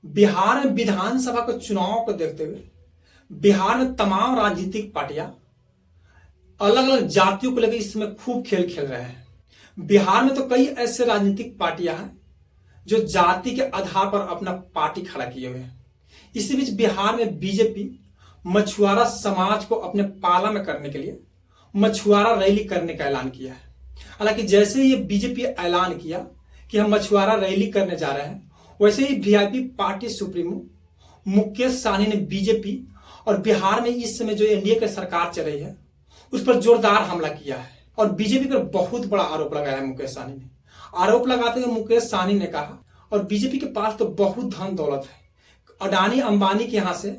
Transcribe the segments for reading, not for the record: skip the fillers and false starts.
बिहार में विधानसभा के चुनाव को देखते हुए बिहार में तमाम राजनीतिक पार्टियां अलग अलग जातियों को लेकर इस समय खूब खेल खेल रहे हैं। बिहार में तो कई ऐसे राजनीतिक पार्टियां हैं जो जाति के आधार पर अपना पार्टी खड़ा किए हुए हैं। इसी बीच बिहार में बीजेपी मछुआरा समाज को अपने पाला में करने के लिए मछुआरा रैली करने का ऐलान किया है। हालांकि जैसे ही ये बीजेपी ऐलान किया कि हम मछुआरा रैली करने जा रहे हैं, वैसे ही VIP party supremo Mukesh Sahani ने बीजेपी और बिहार में इस समय जो एनडीए की सरकार चल रही है उस पर जोरदार हमला किया है और बीजेपी पर बहुत बड़ा आरोप लगाया है। मुकेश सहनी ने आरोप लगाते हुए मुकेश सहनी ने कहा, और बीजेपी के पास तो बहुत धन दौलत है, अडानी अंबानी के यहां से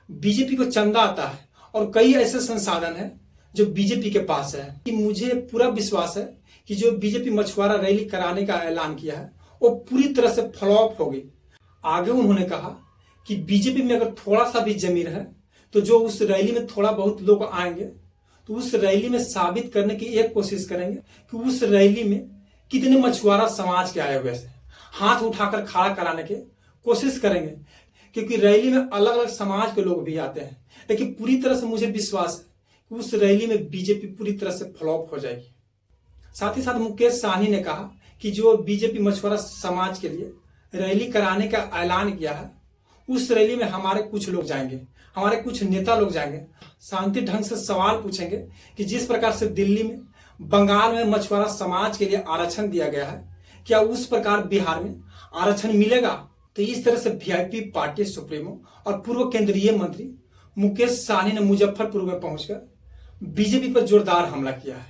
बीजेपी को चंदा आता है और कई ऐसे संसाधन है जो बीजेपी के पास है कि मुझे पूरा विश्वास है कि जो बीजेपी मछुआरा रैली कराने का ऐलान किया है वो पूरी तरह से फ्लॉप होगी। आगे उन्होंने कहा कि बीजेपी में अगर थोड़ा सा भी जमीर है तो जो उस रैली में थोड़ा बहुत लोग आएंगे तो उस रैली में साबित करने की एक कोशिश करेंगे कि उस रैली में कितने मछुआरा समाज के आए हुए से हाथ उठाकर खड़ा कराने की कोशिश करेंगे, क्योंकि रैली में अलग अलग समाज के लोग भी आते हैं। लेकिन पूरी तरह से मुझे विश्वास है कि उस रैली में बीजेपी पूरी तरह से फ्लॉप हो जाएगी। साथ ही साथ मुकेश सहनी ने कहा कि जो बीजेपी मछुआरा समाज के लिए रैली कराने का ऐलान किया है उस रैली में हमारे कुछ लोग जाएंगे, हमारे कुछ नेता लोग जाएंगे, शांति ढंग से सवाल पूछेंगे कि जिस प्रकार से दिल्ली में बंगाल में मछुआरा समाज के लिए आरक्षण दिया गया है, क्या उस प्रकार बिहार में आरक्षण मिलेगा। तो इस तरह से वीआईपी पार्टी सुप्रीमो और पूर्व केंद्रीय मंत्री मुकेश सहनी ने मुजफ्फरपुर में पहुंचकर बीजेपी पर जोरदार हमला किया है।